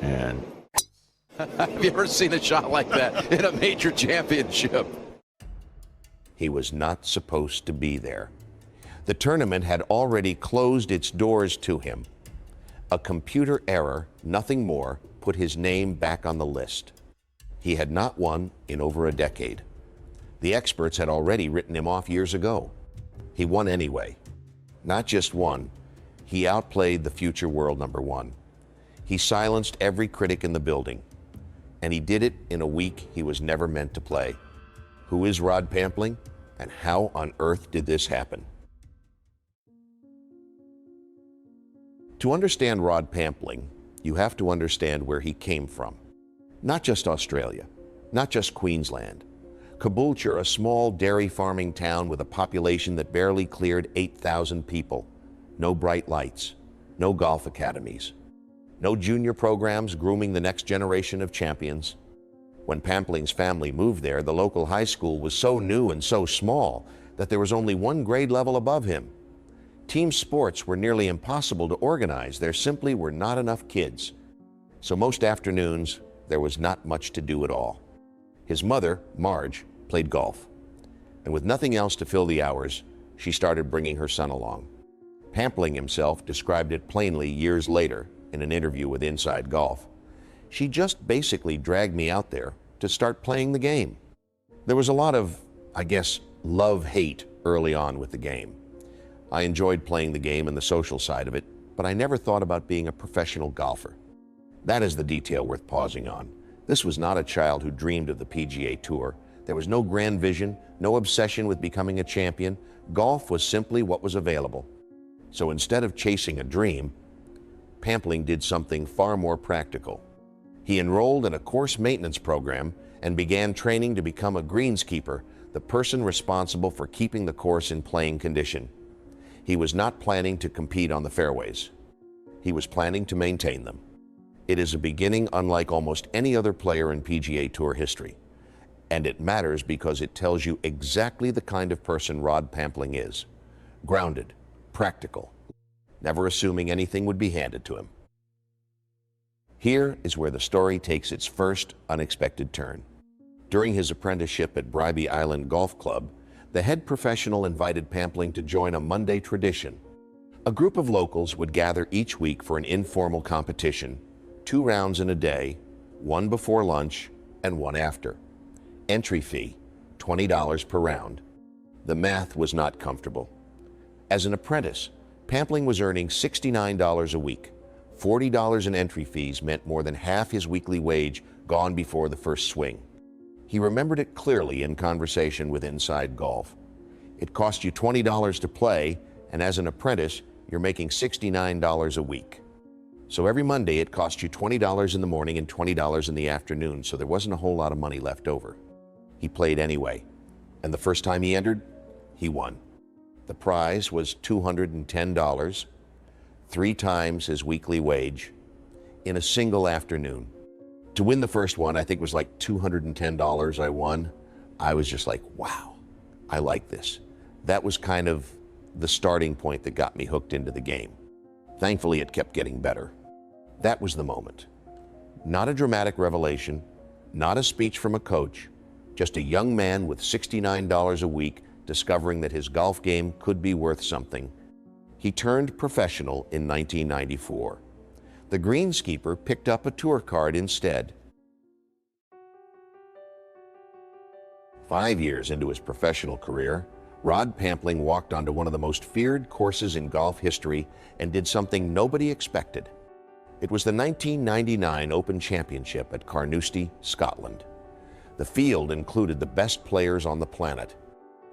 And have you ever seen a shot like that in a major championship? He was not supposed to be there. The tournament had already closed its doors to him. A computer error, nothing more, put his name back on the list. He had not won in over a decade. The experts had already written him off years ago. He won anyway. Not just won, he outplayed the future world number one. He silenced every critic in the building. And he did it in a week he was never meant to play. Who is Rod Pampling, and how on earth did this happen? To understand Rod Pampling, you have to understand where he came from. Not just Australia, not just Queensland. Caboolture, a small dairy farming town with a population that barely cleared 8,000 people. No bright lights, no golf academies, no junior programs grooming the next generation of champions. When Pampling's family moved there, the local high school was so new and so small that there was only one grade level above him. Team sports were nearly impossible to organize. There simply were not enough kids. So most afternoons, there was not much to do at all. His mother, Marge, played golf. And with nothing else to fill the hours, she started bringing her son along. Pampling himself described it plainly years later in an interview with Inside Golf. She just basically dragged me out there to start playing the game. There was a lot of, I guess, love-hate early on with the game. I enjoyed playing the game and the social side of it, but I never thought about being a professional golfer. That is the detail worth pausing on. This was not a child who dreamed of the PGA Tour. There was no grand vision, no obsession with becoming a champion. Golf was simply what was available. So instead of chasing a dream, Pampling did something far more practical. He enrolled in a course maintenance program and began training to become a greenskeeper, the person responsible for keeping the course in playing condition. He was not planning to compete on the fairways. He was planning to maintain them. It is a beginning unlike almost any other player in PGA Tour history. And it matters because it tells you exactly the kind of person Rod Pampling is. Grounded, practical, never assuming anything would be handed to him. Here is where the story takes its first unexpected turn. During his apprenticeship at Bribie Island Golf Club, the head professional invited Pampling to join a Monday tradition. A group of locals would gather each week for an informal competition, 2 rounds in a day, one before lunch and one after. Entry fee, $20 per round. The math was not comfortable. As an apprentice, Pampling was earning $69 a week. $40 in entry fees meant more than half his weekly wage gone before the first swing. He remembered it clearly in conversation with Inside Golf. It cost you $20 to play, and as an apprentice, you're making $69 a week. So every Monday, it cost you $20 in the morning and $20 in the afternoon, so there wasn't a whole lot of money left over. He played anyway, and the first time he entered, he won. The prize was $210, 3 times his weekly wage, in a single afternoon. To win the first one, I think it was like $210 I won. I was just like, wow, I like this. That was kind of the starting point that got me hooked into the game. Thankfully, it kept getting better. That was the moment. Not a dramatic revelation, not a speech from a coach, just a young man with $69 a week discovering that his golf game could be worth something. He turned professional in 1994. The greenskeeper picked up a tour card instead. 5 years into his professional career, Rod Pampling walked onto one of the most feared courses in golf history and did something nobody expected. It was the 1999 Open Championship at Carnoustie, Scotland. The field included the best players on the planet.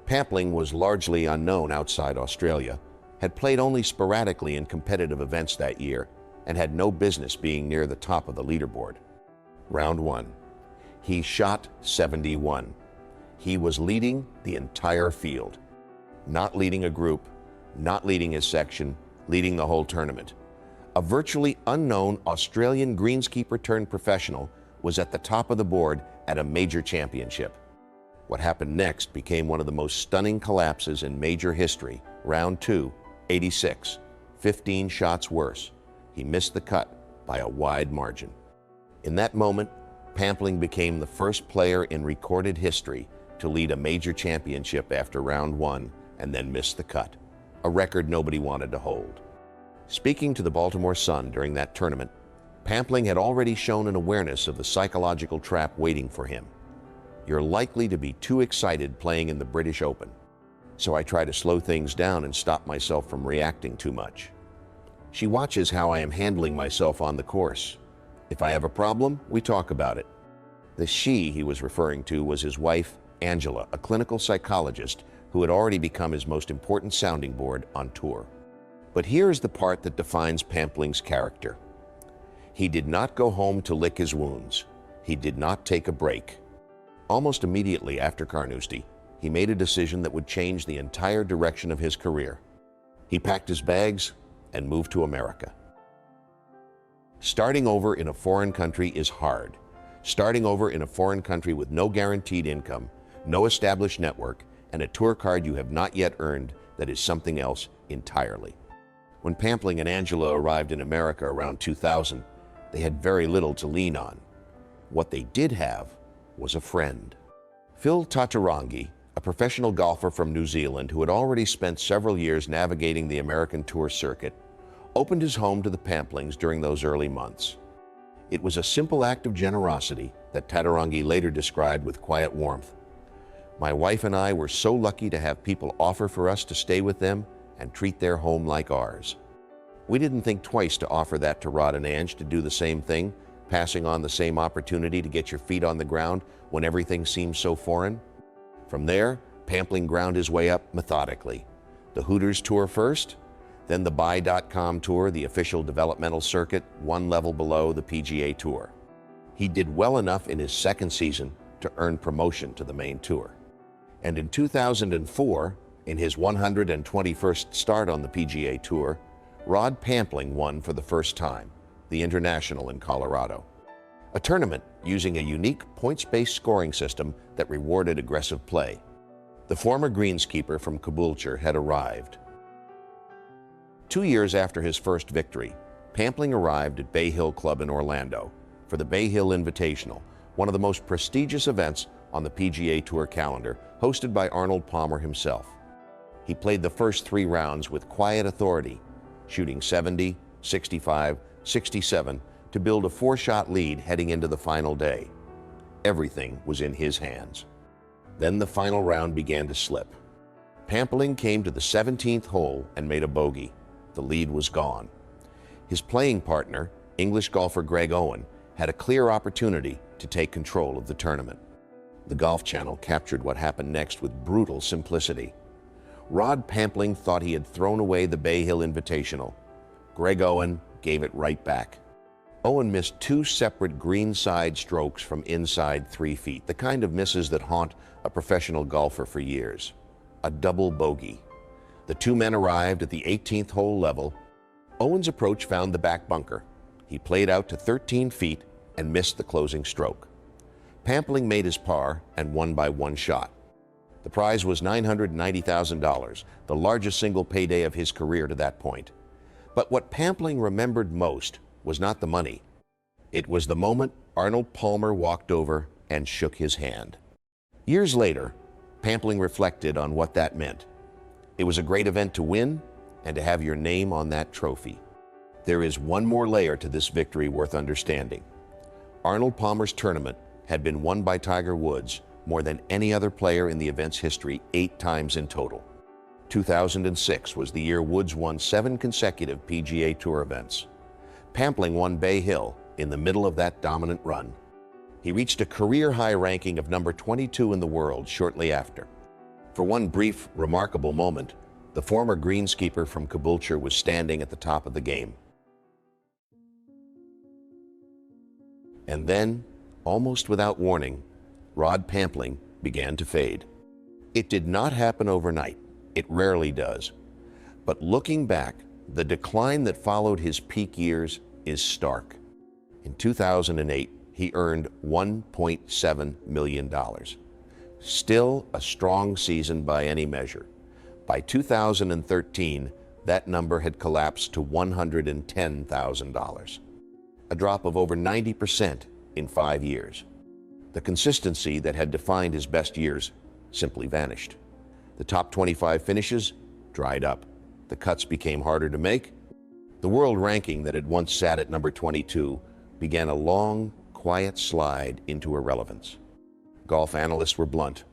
Pampling was largely unknown outside Australia, had played only sporadically in competitive events that year, and had no business being near the top of the leaderboard. Round 1. He shot 71. He was leading the entire field. Not leading a group, not leading his section, leading the whole tournament. A virtually unknown Australian greenskeeper turned professional was at the top of the board at a major championship. What happened next became one of the most stunning collapses in major history. Round 2, 86, 15 shots worse. He missed the cut by a wide margin. In that moment, Pampling became the first player in recorded history to lead a major championship after round one and then miss the cut, a record nobody wanted to hold. Speaking to the Baltimore Sun during that tournament, Pampling had already shown an awareness of the psychological trap waiting for him. You're likely to be too excited playing in the British Open, so I try to slow things down and stop myself from reacting too much. She watches how I am handling myself on the course. If I have a problem, we talk about it. The she he was referring to was his wife, Angela, a clinical psychologist who had already become his most important sounding board on tour. But here's the part that defines Pampling's character. He did not go home to lick his wounds. He did not take a break. Almost immediately after Carnoustie, he made a decision that would change the entire direction of his career. He packed his bags and moved to America. Starting over in a foreign country is hard. Starting over in a foreign country with no guaranteed income, no established network, and a tour card you have not yet earned that is something else entirely. When Pampling and Angela arrived in America around 2000, they had very little to lean on. What they did have was a friend. Phil Tatarangi, a professional golfer from New Zealand who had already spent several years navigating the American tour circuit, opened his home to the Pamplings during those early months. It was a simple act of generosity that Tatarangi later described with quiet warmth. My wife and I were so lucky to have people offer for us to stay with them and treat their home like ours. We didn't think twice to offer that to Rod and Ange to do the same thing, passing on the same opportunity to get your feet on the ground when everything seems so foreign. From there, Pampling ground his way up methodically. The Hooters Tour first, then the Buy.com Tour, the official developmental circuit, one level below the PGA Tour. He did well enough in his second season to earn promotion to the main tour. And in 2004, in his 121st start on the PGA Tour, Rod Pampling won for the first time, the International in Colorado, a tournament using a unique points-based scoring system that rewarded aggressive play. The former greenskeeper from Caboolture had arrived. 2 years after his first victory, Pampling arrived at Bay Hill Club in Orlando for the Bay Hill Invitational, one of the most prestigious events on the PGA Tour calendar, hosted by Arnold Palmer himself. He played the first 3 rounds with quiet authority, shooting 70, 65, 67 to build a 4-shot lead heading into the final day. Everything was in his hands. Then the final round began to slip. Pampling came to the 17th hole and made a bogey. The lead was gone. His playing partner, English golfer Greg Owen, had a clear opportunity to take control of the tournament. The Golf Channel captured what happened next with brutal simplicity. Rod Pampling thought he had thrown away the Bay Hill Invitational. Greg Owen gave it right back. Owen missed 2 separate greenside strokes from inside 3 feet, the kind of misses that haunt a professional golfer for years. A double bogey. The 2 men arrived at the 18th hole level. Owen's approach found the back bunker. He played out to 13 feet and missed the closing stroke. Pampling made his par and won by 1 shot. The prize was $990,000, the largest single payday of his career to that point. But what Pampling remembered most was not the money. It was the moment Arnold Palmer walked over and shook his hand. Years later, Pampling reflected on what that meant. It was a great event to win and to have your name on that trophy. There is one more layer to this victory worth understanding. Arnold Palmer's tournament had been won by Tiger Woods more than any other player in the event's history 8 times in total. 2006 was the year Woods won 7 consecutive PGA Tour events. Pampling won Bay Hill in the middle of that dominant run. He reached a career-high ranking of number 22 in the world shortly after. For one brief, remarkable moment, the former greenskeeper from Caboolture was standing at the top of the game. And then, almost without warning, Rod Pampling began to fade. It did not happen overnight. It rarely does. But looking back, the decline that followed his peak years is stark. In 2008, he earned $1.7 million. Still a strong season by any measure. By 2013, that number had collapsed to $110,000. A drop of over 90% in 5 years. The consistency that had defined his best years simply vanished. The top 25 finishes dried up. The cuts became harder to make. The world ranking that had once sat at number 22 began a long, quiet slide into irrelevance. Golf analysts were blunt.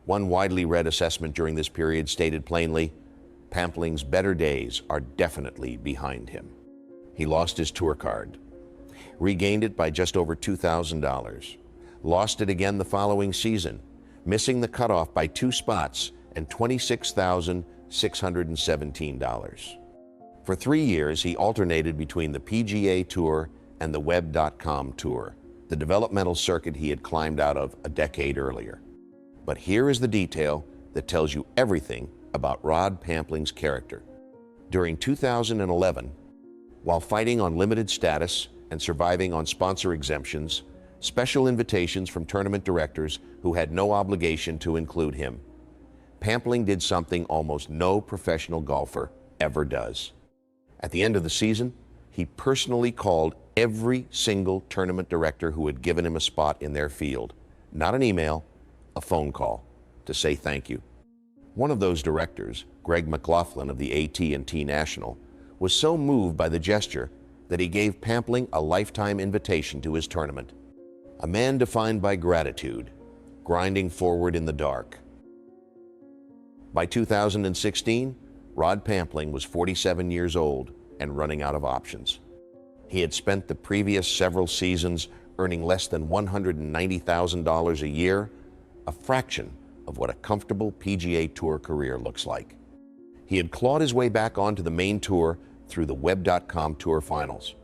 One widely read assessment during this period stated plainly, Pampling's better days are definitely behind him. He lost his tour card, regained it by just over $2,000, lost it again the following season, missing the cutoff by 2 spots and $26,617. For 3 years, he alternated between the PGA Tour and the Web.com Tour, the developmental circuit he had climbed out of a decade earlier. But here is the detail that tells you everything about Rod Pampling's character. During 2011, while fighting on limited status and surviving on sponsor exemptions, special invitations from tournament directors who had no obligation to include him, Pampling did something almost no professional golfer ever does. At the end of the season, he personally called every single tournament director who had given him a spot in their field, not an email, a phone call, to say thank you. One of those directors, Greg McLaughlin of the AT&T National, was so moved by the gesture that he gave Pampling a lifetime invitation to his tournament. A man defined by gratitude, grinding forward in the dark. By 2016, Rod Pampling was 47 years old and running out of options. He had spent the previous several seasons earning less than $190,000 a year, a fraction of what a comfortable PGA Tour career looks like. He had clawed his way back onto the main tour through the Web.com Tour finals.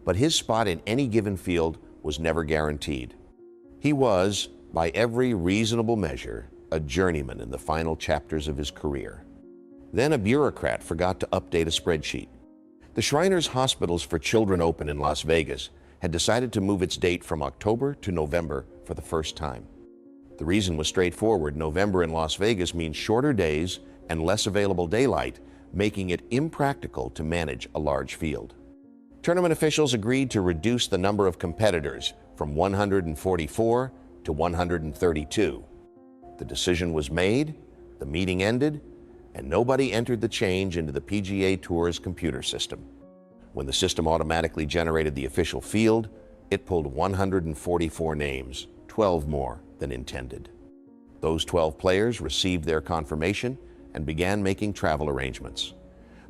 But his spot in any given field was never guaranteed. He was, by every reasonable measure, a journeyman in the final chapters of his career. Then a bureaucrat forgot to update a spreadsheet. The Shriners Hospitals for Children Open in Las Vegas had decided to move its date from October to November for the first time. The reason was straightforward. November in Las Vegas means shorter days and less available daylight, making it impractical to manage a large field. Tournament officials agreed to reduce the number of competitors from 144 to 132. The decision was made, the meeting ended, and nobody entered the change into the PGA Tour's computer system. When the system automatically generated the official field, it pulled 144 names, 12 more than intended. Those 12 players received their confirmation and began making travel arrangements.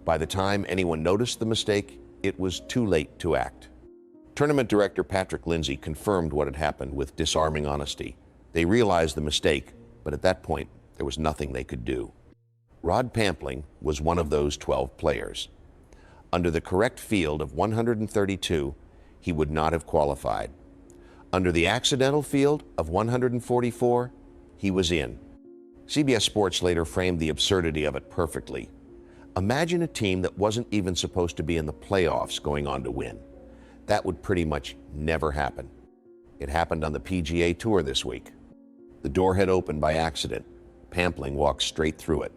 By the time anyone noticed the mistake, it was too late to act. Tournament director Patrick Lindsay confirmed what had happened with disarming honesty. They realized the mistake, but at that point, there was nothing they could do. Rod Pampling was one of those 12 players. Under the correct field of 132, he would not have qualified. Under the accidental field of 144, he was in. CBS Sports later framed the absurdity of it perfectly. Imagine a team that wasn't even supposed to be in the playoffs going on to win. That would pretty much never happen. It happened on the PGA Tour this week. The door had opened by accident. Pampling walked straight through it.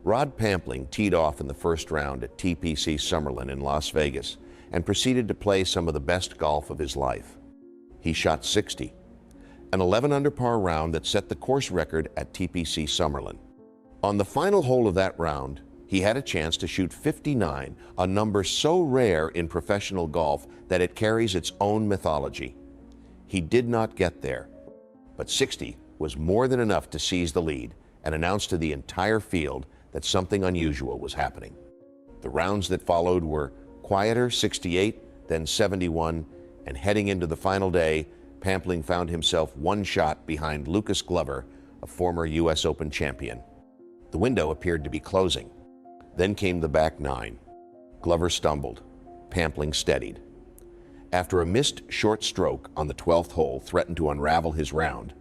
Rod Pampling teed off in the first round at TPC Summerlin in Las Vegas and proceeded to play some of the best golf of his life. He shot 60, an 11 under par round that set the course record at TPC Summerlin. On the final hole of that round, he had a chance to shoot 59, a number so rare in professional golf that it carries its own mythology. He did not get there, but 60 was more than enough to seize the lead and announce to the entire field that something unusual was happening. The rounds that followed were quieter, 68, then 71, and heading into the final day, Pampling found himself one shot behind Lucas Glover, a former U.S. Open champion. The window appeared to be closing. Then came the back nine. Glover stumbled. Pampling steadied. After a missed short stroke on the 12th hole threatened to unravel his round,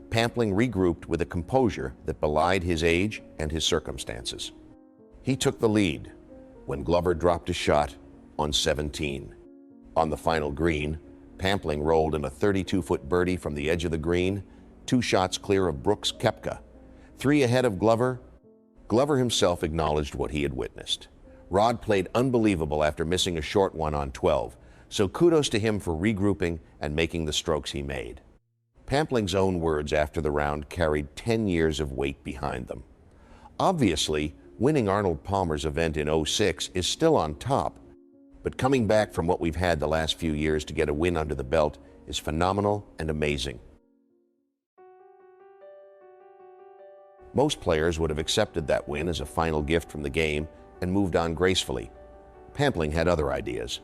Pampling regrouped with a composure that belied his age and his circumstances. He took the lead when Glover dropped a shot on 17. On the final green, Pampling rolled in a 32-foot birdie from the edge of the green, 2 shots clear of Brooks Koepka. 3 ahead of Glover. Glover himself acknowledged what he had witnessed. Rod played unbelievable after missing a short one on 12, So kudos to him for regrouping and making the strokes he made. Pampling's own words after the round carried 10 years of weight behind them. Obviously, winning Arnold Palmer's event in '06 is still on top, but coming back from what we've had the last few years to get a win under the belt is phenomenal and amazing. Most players would have accepted that win as a final gift from the game and moved on gracefully. Pampling had other ideas.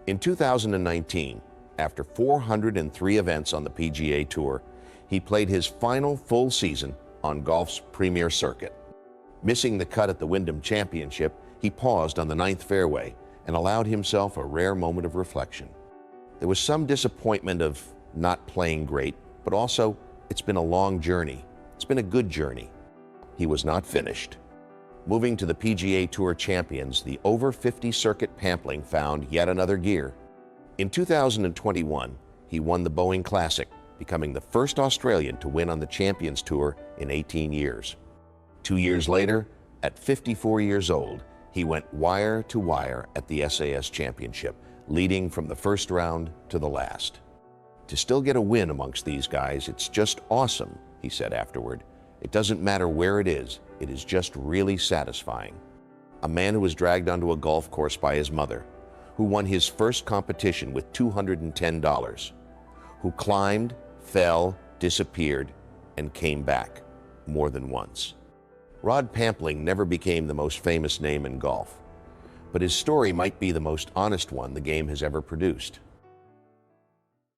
In 2019, after 403 events on the PGA Tour, he played his final full season on golf's premier circuit. Missing the cut at the Wyndham Championship, he paused on the 9th fairway and allowed himself a rare moment of reflection. There was some disappointment of not playing great, but also it's been a long journey. It's been a good journey. He was not finished. Moving to the PGA Tour Champions, the over 50 circuit, Pampling found yet another gear. In 2021, he won the Boeing Classic, becoming the first Australian to win on the Champions Tour in 18 years. 2 years later, at 54 years old, he went wire to wire at the SAS Championship, leading from the first round to the last. To still get a win amongst these guys, it's just awesome, he said afterward. It doesn't matter where it is just really satisfying. A man who was dragged onto a golf course by his mother, who won his first competition with $210, who climbed, fell, disappeared, and came back more than once. Rod Pampling never became the most famous name in golf, but his story might be the most honest one the game has ever produced.